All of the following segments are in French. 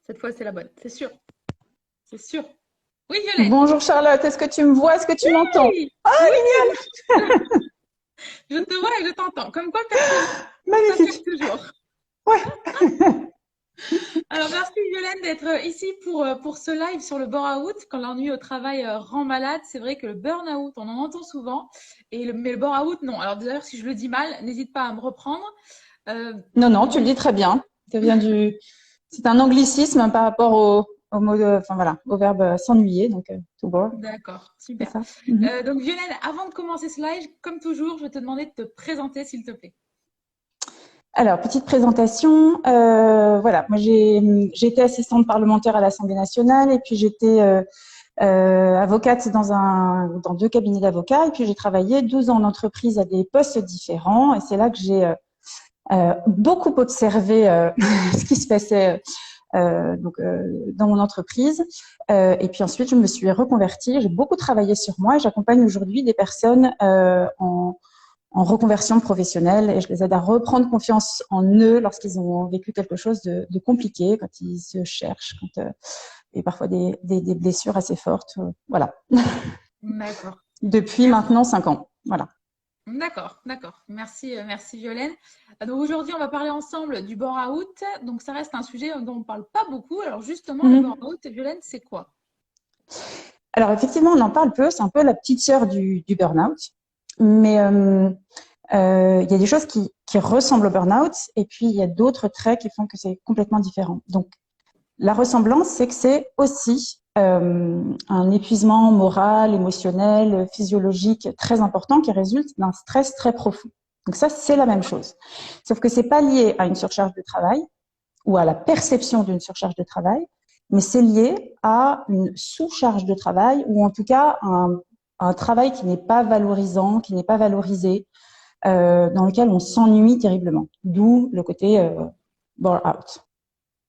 Cette fois, c'est la bonne, c'est sûr. C'est sûr. Oui, Violaine. Bonjour Charlotte, est-ce que tu me vois? Est-ce que tu m'entends? Oui, Ah, oui, génial! je te vois et je t'entends. Comme quoi, personnel, ça fait Magnifique. toujours. Ouais. Alors, merci Violaine d'être ici pour ce live sur le burn-out. Quand l'ennui au travail rend malade, c'est vrai que le burn-out, on en entend souvent, mais le burn-out, non. Alors d'ailleurs, si je le dis mal, n'hésite pas à me reprendre. Euh, Non, non, tu le dis très bien. Ça vient c'est un anglicisme par rapport au mot enfin voilà, au verbe s'ennuyer, donc to bore, d'accord, c'est super. ça. Mhm. Donc Violaine, avant de commencer ce live, comme toujours, je vais te demander de te présenter, s'il te plaît. Alors, petite présentation. Voilà, moi j'ai été assistante parlementaire à l'Assemblée nationale et puis j'étais avocate dans deux cabinets d'avocats et puis j'ai travaillé 12 ans en entreprise à des postes différents et c'est là que j'ai beaucoup observé ce qui se passait dans mon entreprise. Et puis ensuite, je me suis reconvertie. J'ai beaucoup travaillé sur moi et j'accompagne aujourd'hui des personnes en reconversion professionnelle et je les aide à reprendre confiance en eux lorsqu'ils ont vécu quelque chose de compliqué, quand ils se cherchent, quand et parfois des blessures assez fortes. Voilà. D'accord. Depuis Merci. maintenant 5 ans. Voilà. D'accord, d'accord. Merci, merci Violaine. Donc aujourd'hui, on va parler ensemble du burn-out. Donc ça reste un sujet dont on ne parle pas beaucoup. Alors justement, le Mhm. burn-out, Violaine, c'est quoi? Alors effectivement, on en parle peu. C'est un peu la petite sœur du burn-out. Mais il y a des choses qui ressemblent au burn-out et puis il y a d'autres traits qui font que c'est complètement différent. Donc, la ressemblance, c'est que c'est aussi un épuisement moral, émotionnel, physiologique très important qui résulte d'un stress très profond. Donc ça, c'est la même chose. Sauf que c'est pas lié à une surcharge de travail ou à la perception d'une surcharge de travail, mais c'est lié à une sous-charge de travail ou en tout cas un travail qui n'est pas valorisant, qui n'est pas valorisé, dans lequel on s'ennuie terriblement. D'où le côté burn-out.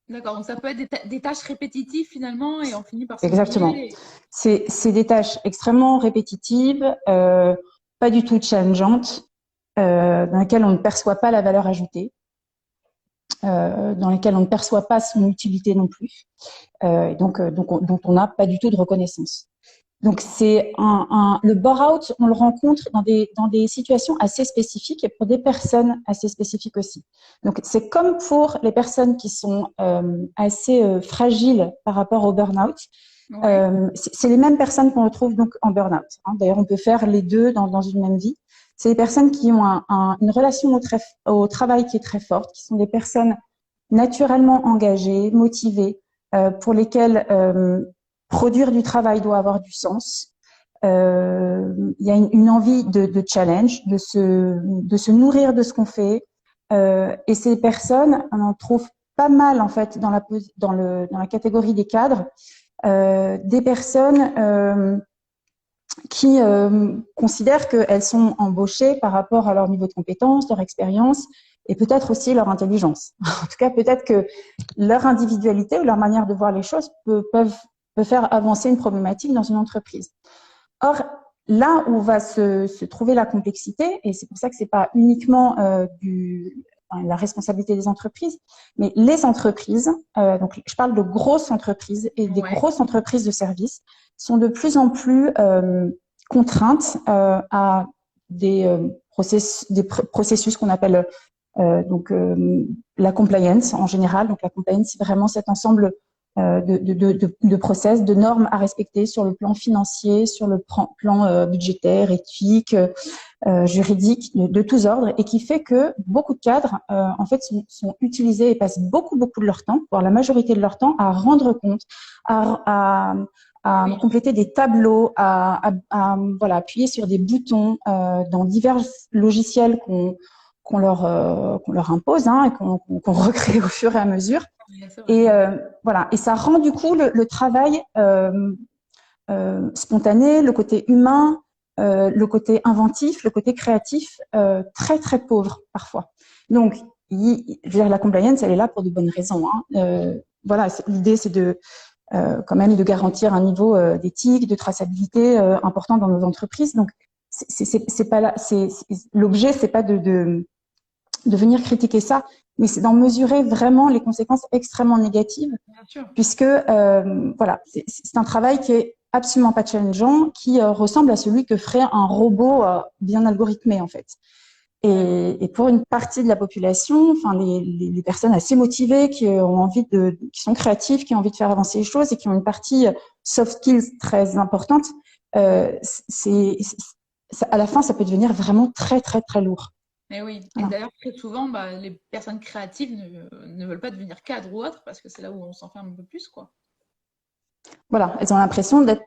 D'accord, donc ça peut être des tâches répétitives finalement et on finit par Exactement. s'ennuyer. C'est des tâches extrêmement répétitives, pas du tout challengeantes, dans lesquelles on ne perçoit pas la valeur ajoutée, dans lesquelles on ne perçoit pas son utilité non plus, dont on n'a pas du tout de reconnaissance. Donc c'est le bore-out, on le rencontre dans des situations assez spécifiques et pour des personnes assez spécifiques aussi. Donc c'est comme pour les personnes qui sont assez fragiles par rapport au burn-out. Ouais, C'est les mêmes personnes qu'on retrouve donc en burn-out. Hein. D'ailleurs, on peut faire les deux dans une même vie. C'est des personnes qui ont une relation au travail qui est très forte, qui sont des personnes naturellement engagées, motivées, pour lesquelles produire du travail doit avoir du sens. Il y a une envie de challenge, de se nourrir de ce qu'on fait. Et ces personnes, on en trouve pas mal en fait dans la catégorie des cadres, des personnes qui considèrent qu'elles sont embauchées par rapport à leur niveau de compétence, leur expérience et peut-être aussi leur intelligence. En tout cas, peut-être que leur individualité ou leur manière de voir les choses peut faire avancer une problématique dans une entreprise. Or, là où va se trouver la complexité, et c'est pour ça que c'est pas uniquement la responsabilité des entreprises, mais les entreprises, donc je parle de grosses entreprises et des ouais, grosses entreprises de services, sont de plus en plus contraintes à des processus qu'on appelle la compliance en général. Donc la compliance, c'est vraiment cet ensemble de process, de normes à respecter sur le plan financier, sur le plan budgétaire, éthique, juridique, de tous ordres, et qui fait que beaucoup de cadres, en fait, sont utilisés et passent beaucoup de leur temps, voire la majorité de leur temps, à rendre compte, à oui, compléter des tableaux, voilà, appuyer sur des boutons dans divers logiciels qu'on leur impose hein, et qu'on recrée au fur et à mesure. bien sûr. Et voilà, et ça rend du coup le travail spontané, le côté humain, le côté inventif, le côté créatif, très pauvre parfois. Donc, je veux dire, la compliance, elle est là pour de bonnes raisons. Hein. Voilà, l'idée, c'est de quand même de garantir un niveau d'éthique, de traçabilité important dans nos entreprises. Donc, c'est pas là. L'objet, c'est pas de venir critiquer ça, mais c'est d'en mesurer vraiment les conséquences extrêmement négatives, Bien sûr. puisque voilà, c'est un travail qui est absolument pas challengeant, qui ressemble à celui que ferait un robot bien algorithmé en fait. Et pour une partie de la population, enfin les personnes assez motivées qui ont envie qui sont créatives, qui ont envie de faire avancer les choses et qui ont une partie soft skills très importante, à la fin ça peut devenir vraiment très très très lourd. Mais oui. Et Voilà. d'ailleurs, très souvent, bah, les personnes créatives ne veulent pas devenir cadre ou autre parce que c'est là où on s'enferme un peu plus, quoi. Voilà, elles ont l'impression d'être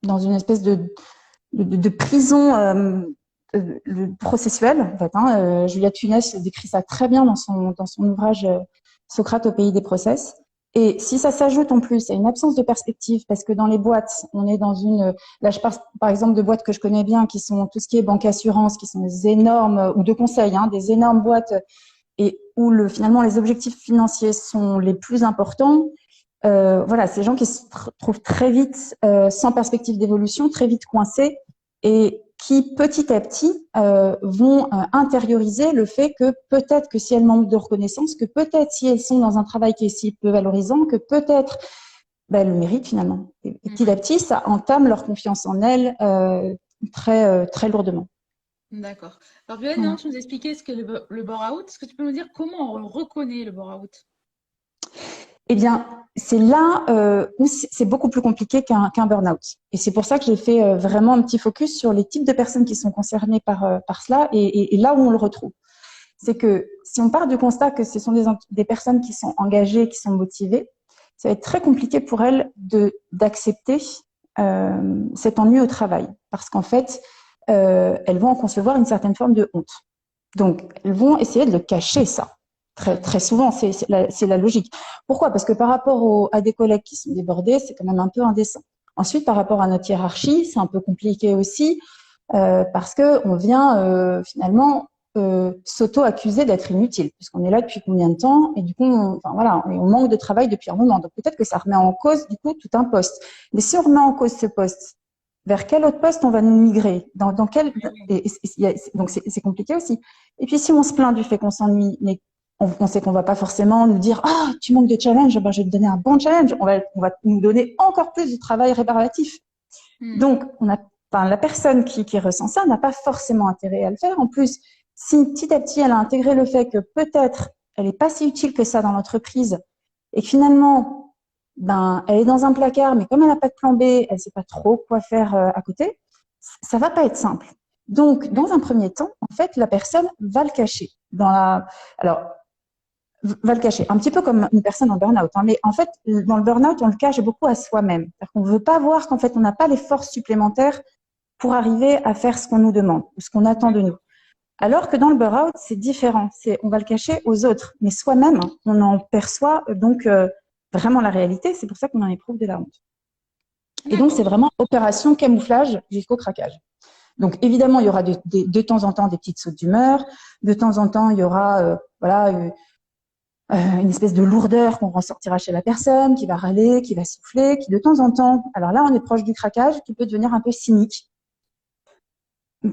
dans une espèce de prison processuelle. En fait, hein. Juliette Funès décrit ça très bien dans son ouvrage Socrate au pays des process. Et si ça s'ajoute en plus à une absence de perspective, parce que dans les boîtes, on est dans là je parle par exemple de boîtes que je connais bien, qui sont tout ce qui est banque assurance, qui sont des énormes, ou de conseil, hein, des énormes boîtes, et où finalement les objectifs financiers sont les plus importants. Voilà, ces gens qui se trouvent très vite sans perspective d'évolution, très vite coincés, et qui petit à petit vont intérioriser le fait que peut-être que si elles manquent de reconnaissance, que peut-être si elles sont dans un travail qui est si peu valorisant, que peut-être elles le méritent finalement. Et petit à petit, ça entame leur confiance en elles très lourdement. D'accord. Alors, Violaine, Voilà. maintenant, tu nous expliquais ce qu'est le bore-out. Est-ce que tu peux nous dire comment on reconnaît le bore-out? Eh bien, c'est là où c'est beaucoup plus compliqué qu'un burn-out. Et c'est pour ça que j'ai fait vraiment un petit focus sur les types de personnes qui sont concernées par cela et là où on le retrouve. C'est que si on part du constat que ce sont des personnes qui sont engagées, qui sont motivées, ça va être très compliqué pour elles d'accepter cet ennui au travail. Parce qu'en fait, elles vont en concevoir une certaine forme de honte. Donc, elles vont essayer de le cacher, ça. Très souvent, c'est la logique. Pourquoi? Parce que par rapport à des collègues qui sont débordés, c'est quand même un peu indécent. Ensuite, par rapport à notre hiérarchie, c'est un peu compliqué aussi, parce que on vient finalement s'auto-accuser d'être inutile, puisqu'on est là depuis combien de temps, et du coup, enfin, voilà, on manque de travail depuis un moment. Donc peut-être que ça remet en cause du coup tout un poste. Mais si on remet en cause ce poste, vers quel autre poste on va nous migrer? Dans quel donc c'est compliqué aussi. Et puis si on se plaint du fait qu'on s'ennuie, mais on sait qu'on va pas forcément nous dire ah tu manques de challenge, ben, je vais te donner un bon challenge. On va nous donner encore plus de travail réparatif. Donc enfin, la personne qui ressent ça n'a pas forcément intérêt à le faire. En plus, si petit à petit elle a intégré le fait que peut-être elle est pas si utile que ça dans l'entreprise et que finalement ben, elle est dans un placard, mais comme elle n'a pas de plan B, elle ne sait pas trop quoi faire à côté, ça va pas être simple. Donc, dans un premier temps, en fait, la personne va le cacher. Alors, va le cacher, un petit peu comme une personne en burn-out. Hein, mais en fait, dans le burn-out, on le cache beaucoup à soi-même. C'est-à-dire qu'on ne veut pas voir qu'en fait, on n'a pas les forces supplémentaires pour arriver à faire ce qu'on nous demande ou ce qu'on attend de nous. Alors que dans le burn-out, c'est différent. On va le cacher aux autres, mais soi-même, on en perçoit donc vraiment la réalité. C'est pour ça qu'on en éprouve de la honte. Et donc, c'est vraiment opération camouflage jusqu'au craquage. Donc, évidemment, il y aura de temps en temps des petites sautes d'humeur. De temps en temps, il y aura une espèce de lourdeur qu'on ressortira chez la personne, qui va râler, qui va souffler, qui de temps en temps, alors là, on est proche du craquage, qui peut devenir un peu cynique.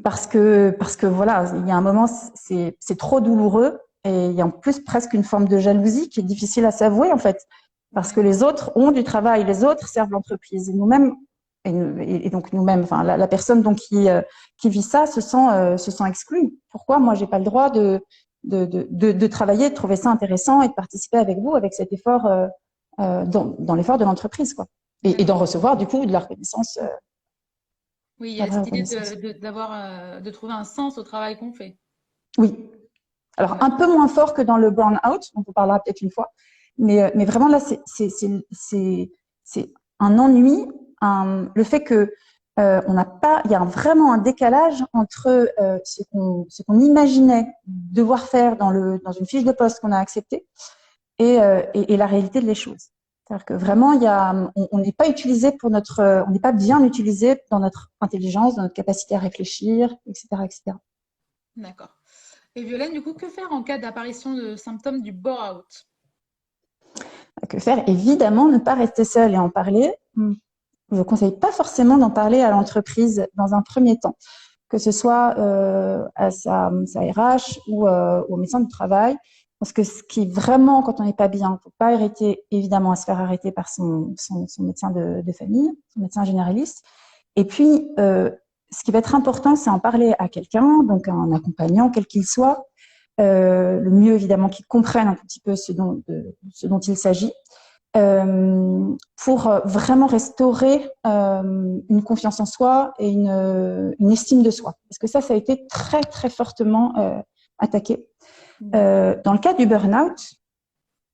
Parce que voilà, il y a un moment, c'est trop douloureux et il y a en plus presque une forme de jalousie qui est difficile à s'avouer en fait, parce que les autres ont du travail, les autres servent l'entreprise et nous-mêmes et donc nous-mêmes, enfin la personne donc qui vit ça se sent exclue. Pourquoi moi j'ai pas le droit de travailler, de trouver ça intéressant et de participer avec vous avec cet effort dans l'effort de l'entreprise quoi, et d'en recevoir du coup de la reconnaissance. Oui, il y a cette idée de trouver un sens au travail qu'on fait. Oui. Alors, un peu moins fort que dans le burn-out, on en parlera peut-être une fois, mais vraiment là, c'est un ennui, le fait que on n'a pas, il y a vraiment un décalage entre ce qu'on imaginait devoir faire dans une fiche de poste qu'on a acceptée et la réalité des choses. C'est-à-dire que vraiment, on n'est pas utilisé on n'est pas bien utilisé dans notre intelligence, dans notre capacité à réfléchir, etc., etc. D'accord. Et Violaine, du coup, que faire en cas d'apparition de symptômes du bore-out? Que faire? Évidemment, ne pas rester seul et en parler. Je ne conseille pas forcément d'en parler à l'entreprise dans un premier temps, que ce soit à sa RH ou au médecin du travail. Parce que ce qui est vraiment, quand on n'est pas bien, il ne faut pas arrêter, évidemment, à se faire arrêter par son médecin de famille, son médecin généraliste. Et puis, ce qui va être important, c'est en parler à quelqu'un, donc un accompagnant, quel qu'il soit. Le mieux, évidemment, qu'il comprenne un petit peu ce dont il s'agit. Pour vraiment restaurer une confiance en soi et une estime de soi. Parce que ça a été très, très fortement attaqué. Dans le cas du burn-out,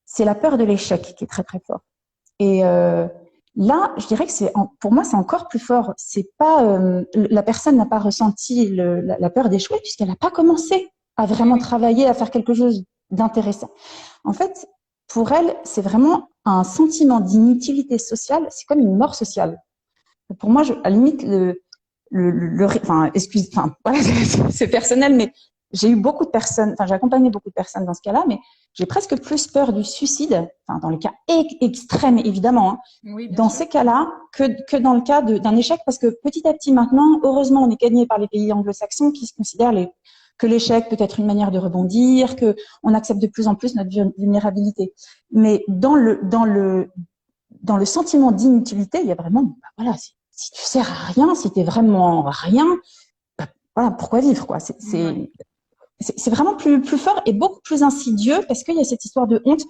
c'est la peur de l'échec qui est très, très fort. Et là, je dirais que pour moi, c'est encore plus fort. C'est pas, la personne n'a pas ressenti la peur d'échouer puisqu'elle n'a pas commencé à vraiment travailler, à faire quelque chose d'intéressant. En fait, pour elle, c'est vraiment un sentiment d'inutilité sociale. C'est comme une mort sociale. Pour moi, à la limite, voilà, c'est personnel, mais j'ai eu beaucoup de personnes, j'ai accompagné beaucoup de personnes dans ce cas-là, mais j'ai presque plus peur du suicide, dans les cas extrêmes, évidemment, hein, oui, dans ces cas-là, que dans le cas d'un échec, parce que petit à petit, maintenant, heureusement, on est gagné par les pays anglo-saxons qui se considèrent que l'échec peut être une manière de rebondir, que on accepte de plus en plus notre vulnérabilité. Mais dans le sentiment d'inutilité, il y a vraiment, voilà, si tu sers à rien, si t'es vraiment rien, voilà, pourquoi vivre, quoi. C'est vraiment plus fort et beaucoup plus insidieux parce qu'il y a cette histoire de honte.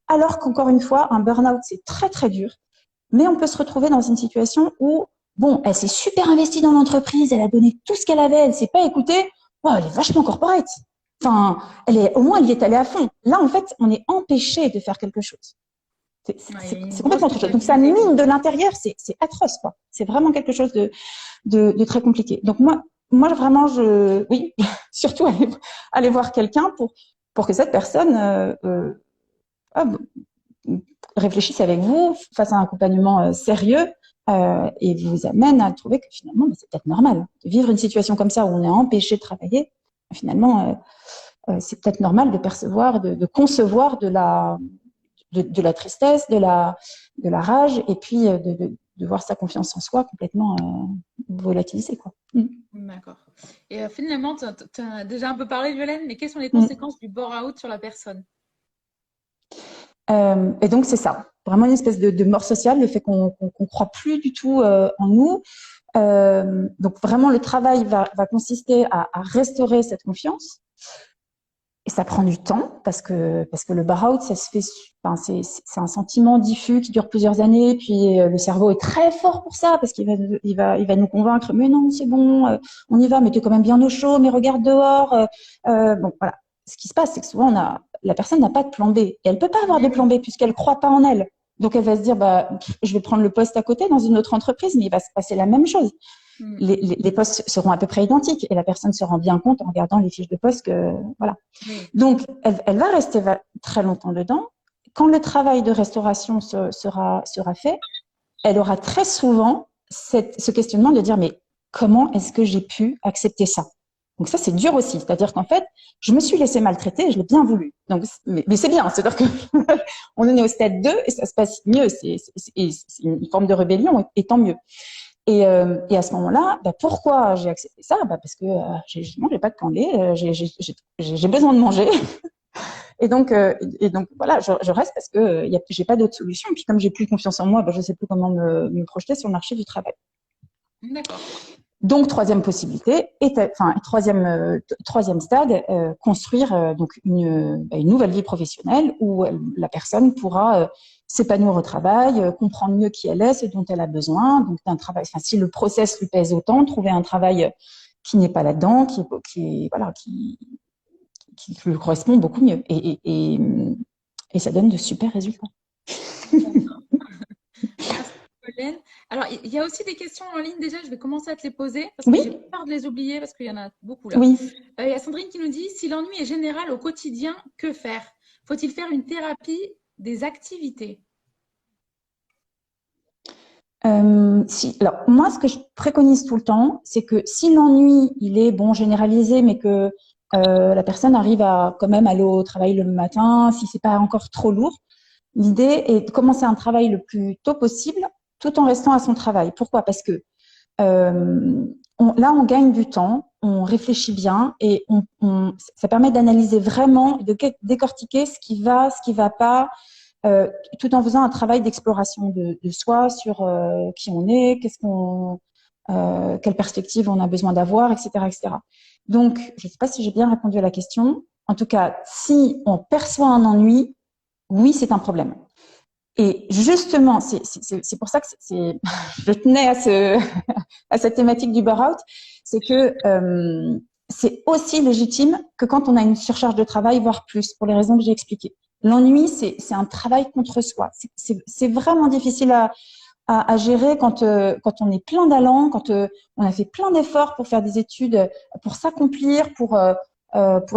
Alors qu'encore une fois, un burn-out, c'est très, très dur. Mais on peut se retrouver dans une situation où, bon, elle s'est super investie dans l'entreprise, elle a donné tout ce qu'elle avait, elle s'est pas écoutée. Oh, elle est vachement corporate. Enfin, au moins, elle y est allée à fond. Là, en fait, on est empêché de faire quelque chose. C'est complètement autre chose. Donc, ça mine de l'intérieur, c'est atroce, quoi. C'est vraiment quelque chose de très compliqué. Donc, moi, vraiment, oui, surtout aller voir quelqu'un pour que cette personne réfléchisse avec vous, fasse un accompagnement sérieux et vous amène à trouver que finalement, c'est peut-être normal de vivre une situation comme ça où on est empêché de travailler. Finalement, c'est peut-être normal de percevoir, de concevoir de la tristesse, de la rage, et puis de voir sa confiance en soi complètement volatilisée, quoi. D'accord. Et finalement, tu as déjà un peu parlé, Violaine, mais quelles sont les conséquences du burn-out sur la personne? Et donc, c'est ça. Vraiment une espèce de mort sociale, le fait qu'on croit plus du tout en nous. Donc, vraiment, le travail va consister à restaurer cette confiance. Et ça prend du temps parce que le burn-out, ça se fait, c'est un sentiment diffus qui dure plusieurs années. Puis le cerveau est très fort pour ça parce qu'il va nous convaincre. Mais non, c'est bon, on y va. Mais t'es quand même bien au chaud. Mais regarde dehors. Bon, voilà. Ce qui se passe, c'est que souvent la personne n'a pas de plan B. Et elle peut pas avoir de plan B puisqu'elle croit pas en elle. Donc elle va se dire, je vais prendre le poste à côté dans une autre entreprise, mais il va se passer la même chose. Les postes seront à peu près identiques et la personne se rend bien compte en regardant les fiches de poste que voilà. Donc elle va rester très longtemps dedans. Quand le travail de restauration sera fait, elle aura très souvent ce questionnement de dire mais comment est-ce que j'ai pu accepter ça? Donc ça c'est dur aussi, c'est-à-dire qu'en fait je me suis laissée maltraiter et je l'ai bien voulu. Donc mais c'est bien, c'est-à-dire que on est au stade 2 et ça se passe mieux, c'est une forme de rébellion et tant mieux. Et à ce moment-là, pourquoi j'ai accepté ça? Parce que j'ai pas de plan B, j'ai besoin de manger. Et donc voilà, je reste parce que j'ai pas d'autre solution. Et puis comme j'ai plus confiance en moi, je sais plus comment me projeter sur le marché du travail. D'accord. Donc troisième possibilité, troisième stade, construire donc une nouvelle vie professionnelle où la personne pourra s'épanouir au travail, comprendre mieux qui elle est, ce dont elle a besoin. Donc d'un travail, si le process lui pèse autant, trouver un travail qui n'est pas là-dedans, qui lui correspond beaucoup mieux. Et ça donne de super résultats. Merci, Pauline. Alors, il y a aussi des questions en ligne déjà, je vais commencer à te les poser parce que j'ai peur de les oublier parce qu'il y en a beaucoup là. Oui. Il y a Sandrine qui nous dit, si l'ennui est général au quotidien, que faire? Faut-il faire une thérapie des activités? Alors, moi, ce que je préconise tout le temps, c'est que si l'ennui, il est généralisé, mais que la personne arrive à quand même aller au travail le matin, si c'est pas encore trop lourd, l'idée est de commencer un travail le plus tôt possible, tout en restant à son travail. Pourquoi? Parce que là, on gagne du temps on réfléchit bien et ça permet d'analyser vraiment, de décortiquer ce qui va pas, tout en faisant un travail d'exploration de soi sur qui on est, quelle perspective on a besoin d'avoir, etc., etc. Donc, je ne sais pas si j'ai bien répondu à la question. En tout cas, si on perçoit un ennui, oui, c'est un problème. Et justement, c'est pour ça que je tenais à cette thématique du burn-out, c'est que c'est aussi légitime que quand on a une surcharge de travail, voire plus, pour les raisons que j'ai expliquées. L'ennui, c'est un travail contre soi. C'est vraiment difficile à gérer quand on est plein d'allant, quand on a fait plein d'efforts pour faire des études, pour s'accomplir, pour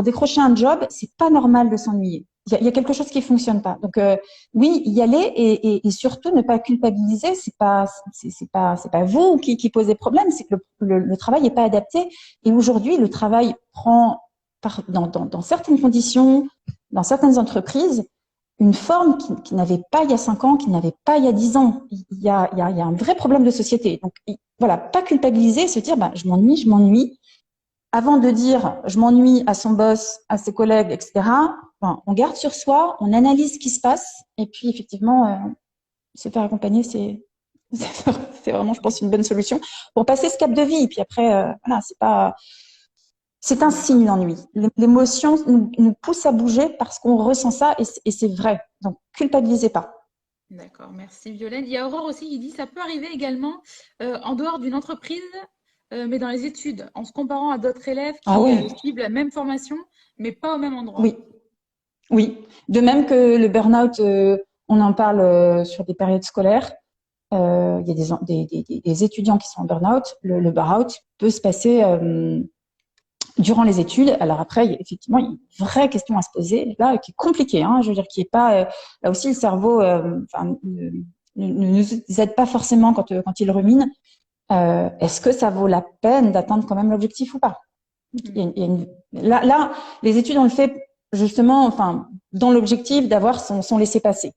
décrocher un job. C'est pas normal de s'ennuyer. Il y a quelque chose qui fonctionne pas. Donc oui, y aller et surtout ne pas culpabiliser. C'est pas vous qui posez problème, c'est que le travail n'est pas adapté. Et aujourd'hui, le travail prend dans certaines conditions, dans certaines entreprises, une forme qui n'avait pas il y a 5 ans, qui n'avait pas il y a 10 ans. Il y a un vrai problème de société. Donc voilà, pas culpabiliser, se dire je m'ennuie. Avant de dire je m'ennuie à son boss, à ses collègues, etc., on garde sur soi, on analyse ce qui se passe, et puis effectivement, se faire accompagner, c'est vraiment, je pense, une bonne solution pour passer ce cap de vie. Et puis après, voilà, c'est un signe, l'ennui. L'émotion nous pousse à bouger parce qu'on ressent ça, et c'est vrai. Donc, culpabilisez pas. D'accord, merci Violaine. Il y a Aurore aussi qui dit ça peut arriver également en dehors d'une entreprise, mais dans les études, en se comparant à d'autres élèves Ah qui oui, suivent la même formation, mais pas au même endroit. oui. Oui, de même que le burn-out, on en parle sur des périodes scolaires. Il y a des étudiants qui sont en burn-out. Le burn-out peut se passer durant les études. Alors après, effectivement, il y a une vraie question à se poser, là, qui est compliquée. Hein, je veux dire, qui est pas. Là aussi, le cerveau ne nous aide pas forcément quand il rumine. Est-ce que ça vaut la peine d'atteindre quand même l'objectif ou pas? Là, les études, on le fait justement, dans l'objectif d'avoir son laissez-passer.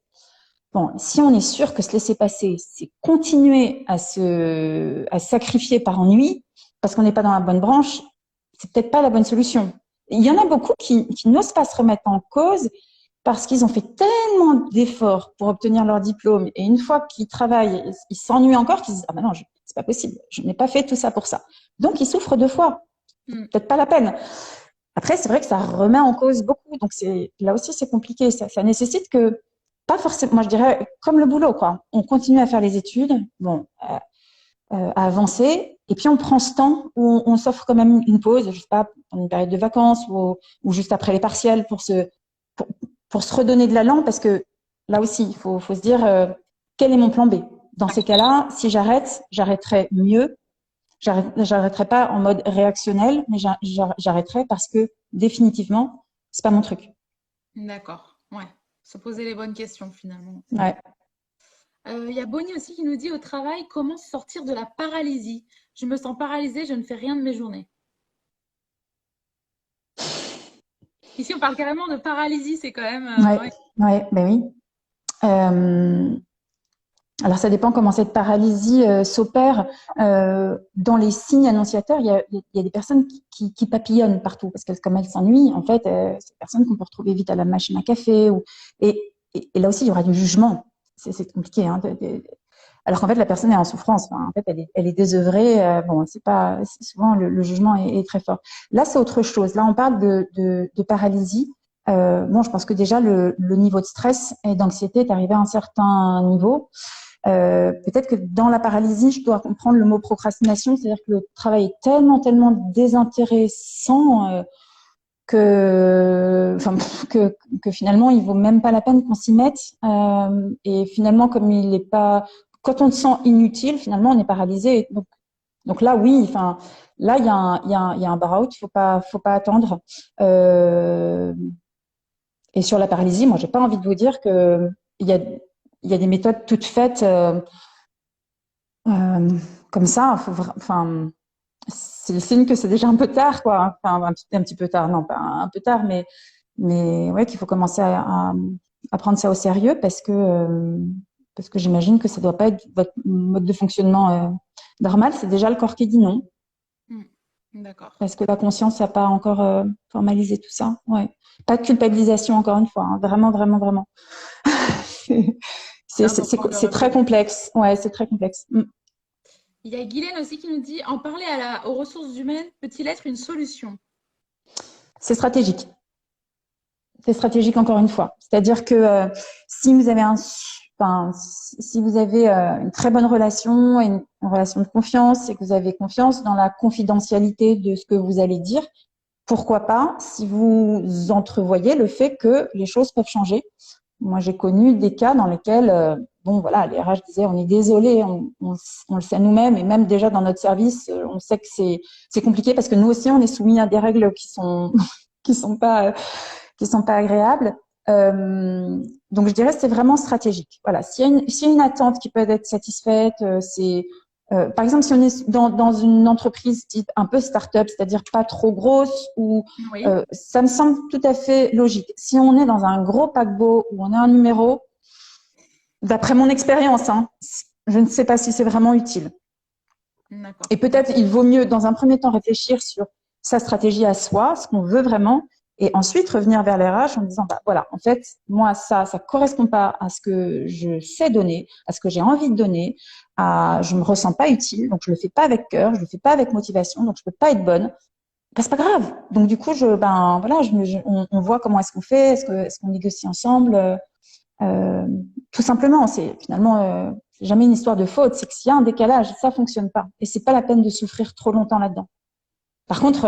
Bon, si on est sûr que ce laissez-passer, c'est continuer à se sacrifier par ennui, parce qu'on n'est pas dans la bonne branche, c'est peut-être pas la bonne solution. Il y en a beaucoup qui n'osent pas se remettre en cause parce qu'ils ont fait tellement d'efforts pour obtenir leur diplôme, et une fois qu'ils travaillent, ils s'ennuient encore, qu'ils disent ah ben non, c'est pas possible, je n'ai pas fait tout ça pour ça. Donc ils souffrent 2 fois. Peut-être pas la peine. Après, c'est vrai que ça remet en cause beaucoup. Donc, là aussi, c'est compliqué. Ça nécessite que, pas forcément, moi je dirais, comme le boulot, quoi. On continue à faire les études, à avancer, et puis on prend ce temps où on s'offre quand même une pause, je sais pas, pendant une période de vacances ou juste après les partiels pour se redonner de l'allant, parce que là aussi, il faut se dire, quel est mon plan B? Dans ces cas-là, si j'arrêterai mieux. J'arrêterai pas en mode réactionnel, mais j'arrêterai parce que définitivement, c'est pas mon truc. D'accord, ouais. Se poser les bonnes questions finalement. Ouais. Il y a Bonnie aussi qui nous dit au travail, comment sortir de la paralysie? Je me sens paralysée, je ne fais rien de mes journées. Ici, on parle carrément de paralysie, c'est quand même. Ben oui. Alors, ça dépend comment cette paralysie s'opère. Dans les signes annonciateurs, il y a des personnes qui papillonnent partout parce que comme elles s'ennuient, en fait, c'est des personnes qu'on peut retrouver vite à la machine à café. Et là aussi, il y aura du jugement. C'est compliqué. Hein, alors qu'en fait, la personne est en souffrance. En fait, elle est désœuvrée. Souvent, le jugement est très fort. Là, c'est autre chose. Là, on parle de paralysie. Je pense que déjà, le niveau de stress et d'anxiété est arrivé à un certain niveau. Peut-être que dans la paralysie, je dois comprendre le mot procrastination, c'est-à-dire que le travail est tellement désintéressant que finalement, il vaut même pas la peine qu'on s'y mette. Et finalement, comme il est pas, quand on se sent inutile, finalement, on est paralysé. Donc là, oui, là, il y a un burn-out, faut pas attendre. Et sur la paralysie, moi, j'ai pas envie de vous dire que il y a des méthodes toutes faites comme ça. C'est le signe que c'est déjà un peu tard, quoi. Un petit peu tard, non, pas un peu tard, mais ouais, qu'il faut commencer à prendre ça au sérieux parce que j'imagine que ça doit pas être votre mode de fonctionnement normal. C'est déjà le corps qui dit non. D'accord. parce que la conscience n'a pas encore formalisé tout ça. Ouais. Pas de culpabilisation, encore une fois, hein. Vraiment, vraiment, vraiment. C'est important de le C'est très relever. complexe. Ouais, c'est très complexe. Mm. Il y a Guylaine aussi qui nous dit, en parler aux ressources humaines peut-il être une solution? C'est stratégique. C'est stratégique encore une fois. C'est-à-dire que si vous avez enfin, si vous avez une très bonne relation, une relation de confiance et que vous avez confiance dans la confidentialité de ce que vous allez dire, pourquoi pas si vous entrevoyez le fait que les choses peuvent changer. Moi, j'ai connu des cas dans lesquels, bon, voilà, les RH disaient, on est désolé, on le sait nous-mêmes, et même déjà dans notre service, on sait que c'est compliqué parce que nous aussi, on est soumis à des règles qui sont qui sont pas agréables. Donc, je dirais que c'est vraiment stratégique. Voilà, s'il y a une attente qui peut être satisfaite, par exemple, si on est dans une entreprise type un peu start-up, c'est-à-dire pas trop grosse, ou Oui, ça me semble tout à fait logique. Si on est dans un gros paquebot où on a un numéro, d'après mon expérience, hein, je ne sais pas si c'est vraiment utile. d'accord. Et peut-être il vaut mieux, dans un premier temps, réfléchir sur sa stratégie à soi, ce qu'on veut vraiment, et ensuite revenir vers les RH en disant, bah voilà, en fait, moi, ça correspond pas à ce que je sais donner, à ce que j'ai envie de donner, je me ressens pas utile, donc je le fais pas avec cœur, je le fais pas avec motivation, donc je peux pas être bonne. Ben, c'est pas grave. Donc du coup, ben voilà, on voit comment est-ce qu'on fait, est-ce qu'on négocie ensemble, euh, tout simplement. C'est finalement jamais une histoire de faute, c'est que s'il y a un décalage, ça fonctionne pas, et c'est pas la peine de souffrir trop longtemps là-dedans. Par contre,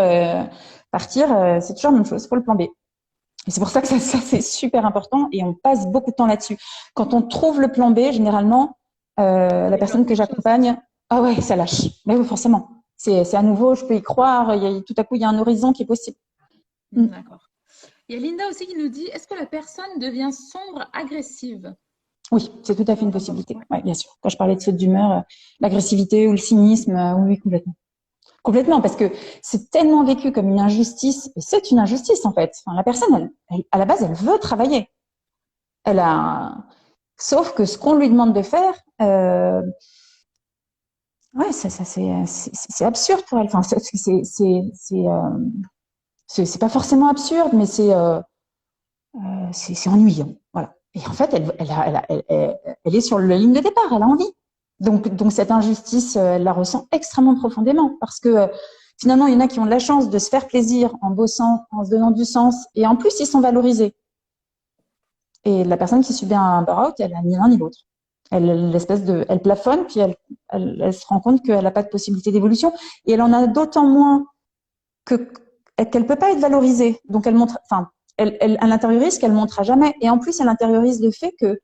partir, c'est toujours la même chose, il faut le plan B. Et c'est pour ça que ça c'est super important et on passe beaucoup de temps là-dessus. Quand on trouve le plan B, généralement, Ça la débloque personne que quelque chose. j'accompagne, ah ouais, ça lâche. Mais oui, forcément. C'est à nouveau, je peux y croire. Tout à coup, il y a un horizon qui est possible. Mm. D'accord. Il y a Linda aussi qui nous dit, est-ce que la personne devient sombre, agressive? Oui, c'est tout à fait une Important. possibilité. Ouais. Ouais, bien sûr. Quand je parlais de saute d'humeur, l'agressivité ou le cynisme, oui, oui, complètement. Complètement, parce que c'est tellement vécu comme une injustice, et c'est une injustice en fait. Enfin, la personne, à la base, elle veut travailler. Elle a, sauf que ce qu'on lui demande de faire, ouais, c'est absurde pour elle. Enfin, c'est pas forcément absurde, mais c'est ennuyant. Voilà. Et en fait, elle est sur la ligne de départ, elle a envie. Donc cette injustice, elle la ressent extrêmement profondément parce que finalement, il y en a qui ont de la chance de se faire plaisir en bossant, en se donnant du sens, et en plus, ils sont valorisés. Et la personne qui subit un burn-out, elle a ni l'un ni l'autre. Elle plafonne, puis elle se rend compte qu'elle n'a pas de possibilité d'évolution, et elle en a d'autant moins qu'elle peut pas être valorisée. Donc elle montre, enfin, elle intériorise qu'elle montrera jamais, et en plus elle intériorise le fait que,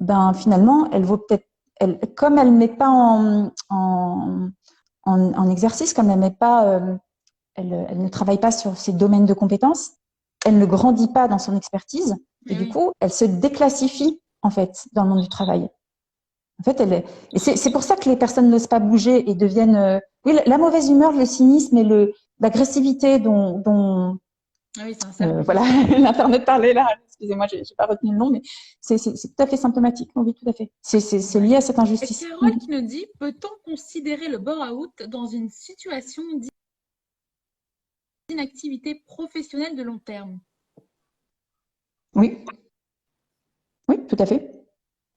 ben finalement, elle vaut peut-être, comme elle met pas en exercice, comme elle met pas, elle ne travaille pas sur ses domaines de compétences, elle ne grandit pas dans son expertise, et Mais du oui, coup, elle se déclassifie en fait dans le monde du travail. En fait, et c'est pour ça que les personnes n'osent pas bouger et deviennent, oui, la mauvaise humeur, le cynisme et l'agressivité dont ah oui, c'est un cercle voilà, vicieux. l'internet parlait là. Excusez-moi, j'ai pas retenu le nom, mais c'est tout à fait symptomatique. Oui, tout à fait. C'est Ouais. lié à cette Et injustice. Carole qui nous dit, peut-on considérer le burn-out dans une situation d'inactivité professionnelle de long terme? Oui, oui, tout à fait.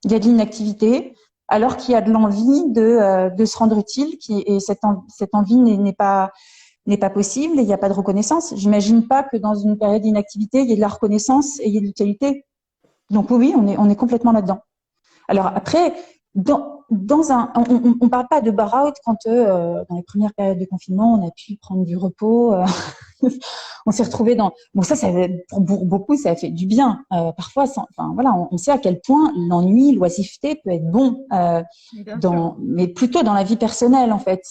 Il y a de l'inactivité, alors qu'il y a de l'envie de se rendre utile, et cette envie n'est pas possible, et il n'y a pas de reconnaissance. J'imagine pas que dans une période d'inactivité, il y ait de la reconnaissance et il y ait de l'utilité. Donc oui, on est complètement là-dedans. Alors après, on parle pas de bar-out quand dans les premières périodes de confinement, on a pu prendre du repos, on s'est retrouvé dans. Bon, ça pour beaucoup, ça a fait du bien. Parfois, enfin voilà, on sait à quel point l'ennui, l'oisiveté peut être bon, Bien sûr. mais plutôt dans la vie personnelle en fait.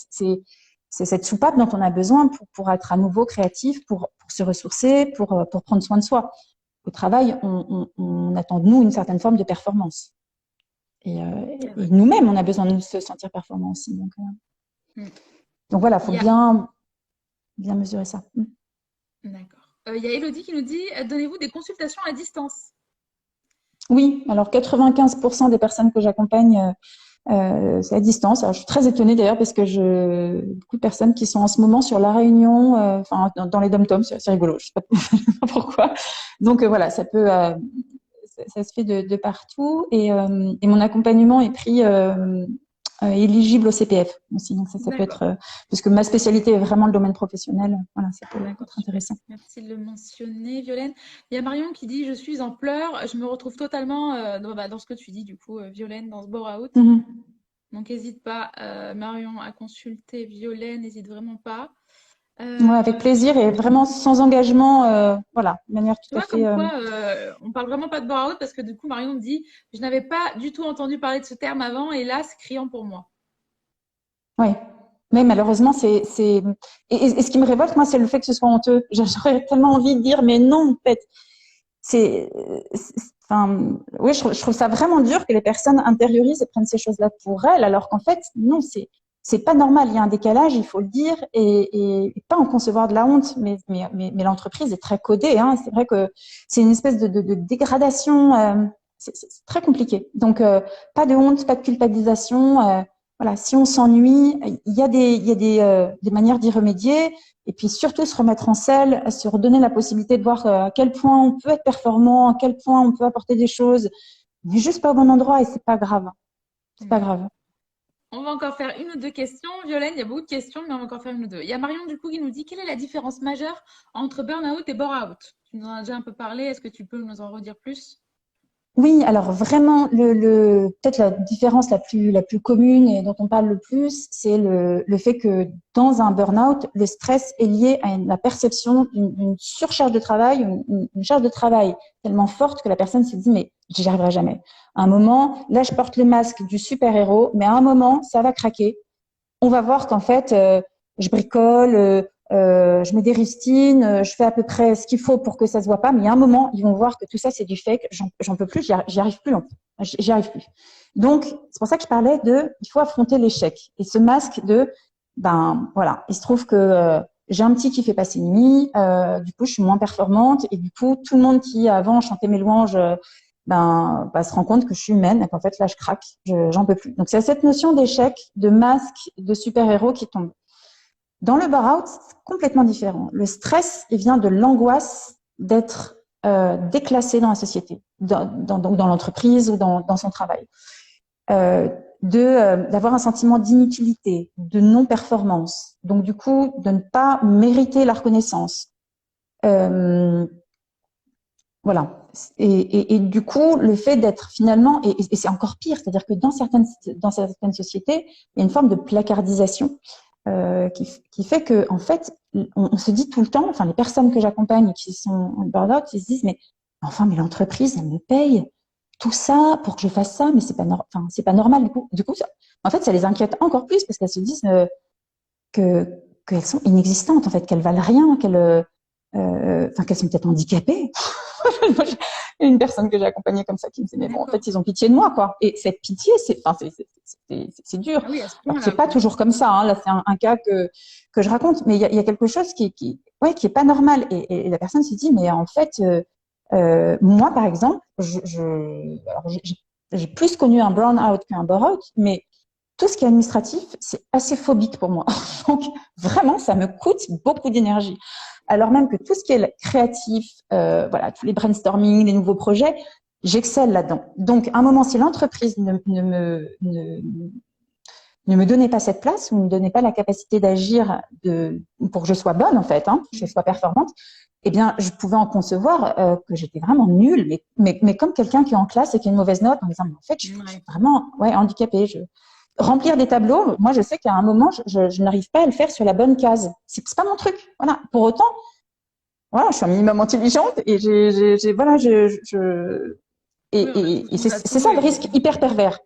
C'est cette soupape dont on a besoin pour être à nouveau créatif, pour se ressourcer, pour prendre soin de soi. Au travail, on attend de nous une certaine forme de performance. C'est Et vrai. nous-mêmes, on a besoin de se sentir performant aussi. Mm. Donc voilà, il Il faut y a, bien mesurer ça. d'accord. Il y a Elodie qui nous dit, donnez-vous des consultations à distance. Oui, alors 95% des personnes que j'accompagne C'est à distance. Alors, je suis très étonnée d'ailleurs parce que beaucoup de personnes qui sont en ce moment sur La Réunion, enfin dans les dom-toms, c'est rigolo. Je sais pas, je sais pas pourquoi. Donc voilà, ça se fait de partout et mon accompagnement est pris éligible au CPF aussi. Donc ça peut D'accord. être puisque ma spécialité est vraiment le domaine professionnel. Voilà, ça peut D'accord, être super. intéressant. Merci de le mentionner, Violaine. Il y a Marion qui dit: Je suis en pleurs. Je me retrouve totalement dans ce que tu dis, du coup, Violaine, dans ce bore-out. Mhm. Donc, n'hésite pas, Marion, à consulter Violaine. N'hésite vraiment pas. Ouais, avec plaisir et vraiment sans engagement, voilà, de manière Tu tout à vois, fait. comme quoi, on parle vraiment pas de bore-out parce que du coup, Marion me dit: Je n'avais pas du tout entendu parler de ce terme avant et là, c'est criant pour moi. Oui, mais malheureusement, et ce qui me révolte, moi, c'est le fait que ce soit honteux. J'aurais tellement envie de dire, mais non, en fait, enfin, oui, je trouve ça vraiment dur que les personnes intériorisent et prennent ces choses-là pour elles, alors qu'en fait, non, c'est pas normal. Il y a un décalage, il faut le dire, et pas en concevoir de la honte, mais l'entreprise est très codée, hein. C'est vrai que c'est une espèce de dégradation, c'est très compliqué. Donc, pas de honte, pas de culpabilisation. Voilà, si on s'ennuie, il y a des manières d'y remédier. Et puis surtout se remettre en selle, se redonner la possibilité de voir à quel point on peut être performant, à quel point on peut apporter des choses, mais juste pas au bon endroit et c'est pas grave. C'est pas D'accord. grave. On va encore faire une ou deux questions. Violaine, il y a beaucoup de questions, mais on va encore faire une ou deux. Il y a Marion, du coup, qui nous dit: Quelle est la différence majeure entre burn-out et bore-out? Tu nous en as déjà un peu parlé. Est-ce que tu peux nous en redire plus? Oui, alors vraiment, peut-être la différence la plus commune et dont on parle le plus, c'est le fait que dans un burn-out, le stress est lié à la perception d'une surcharge de travail, une charge de travail tellement forte que la personne se dit, mais j'y arriverai jamais. À un moment, là, je porte le masque du super-héros, mais à un moment, ça va craquer. On va voir qu'en fait, je bricole, je mets des ristines, je fais à peu près ce qu'il faut pour que ça se voit pas, mais il y a un moment, ils vont voir que tout ça, c'est du fake, j'en peux plus, j'y arrive plus, j'y arrive plus. Donc, c'est pour ça que je parlais il faut affronter l'échec. Et ce masque ben voilà, il se trouve que j'ai un petit qui fait passer une nuit, du coup, je suis moins performante, et du coup, tout le monde qui avant chantait mes louanges, bah, se rend compte que je suis humaine et qu'en fait là je craque, j'en peux plus. Donc c'est cette notion d'échec, de masque, de super-héros qui tombe. Dans le burn-out, c'est complètement différent. Le stress, il vient de l'angoisse d'être déclassé dans la société, dans l'entreprise ou dans son travail. D'avoir un sentiment d'inutilité, de non-performance. Donc du coup, de ne pas mériter la reconnaissance. Voilà. Et du coup, le fait d'être finalement, et c'est encore pire, c'est-à-dire que dans certaines sociétés, il y a une forme de placardisation qui fait que, en fait, on se dit tout le temps, enfin, les personnes que j'accompagne qui sont en burn-out, ils se disent, mais enfin, mais l'entreprise, elle me paye tout ça pour que je fasse ça, mais enfin, c'est pas normal. Du coup, en fait, ça les inquiète encore plus parce qu'elles se disent que qu'elles sont inexistantes, en fait, qu'elles valent rien, enfin, qu'elles sont peut-être handicapées. Une personne que j'ai accompagnée comme ça qui me disait, mais bon, en fait, ils ont pitié de moi, quoi. Et cette pitié, c'est dur. Ah oui, à ce Alors, c'est point-là, pas quoi. toujours comme ça, hein. Là, c'est un cas que je raconte, mais il y a quelque chose ouais, qui est pas normal. Et la personne se dit, mais en fait, moi, par exemple, alors, j'ai plus connu un burn-out qu'un bore-out, mais tout ce qui est administratif, c'est assez phobique pour moi. Donc, vraiment, ça me coûte beaucoup d'énergie. Alors même que tout ce qui est créatif, voilà, tous les brainstorming, les nouveaux projets, j'excelle là-dedans. Donc, à un moment, si l'entreprise ne me donnait pas cette place ou ne me donnait pas la capacité d'agir pour que je sois bonne, en fait, hein, que je sois performante, eh bien, je pouvais en concevoir que j'étais vraiment nulle, mais comme quelqu'un qui est en classe et qui a une mauvaise note, en disant, mais en fait, je suis Ouais. vraiment handicapée. Remplir des tableaux, moi, je sais qu'à un moment, je n'arrive pas à le faire sur la bonne case. C'est pas mon truc. Voilà. Pour autant, voilà, je suis un minimum intelligente et voilà, Oui, on a et tous c'est ça le risque et hyper pervers.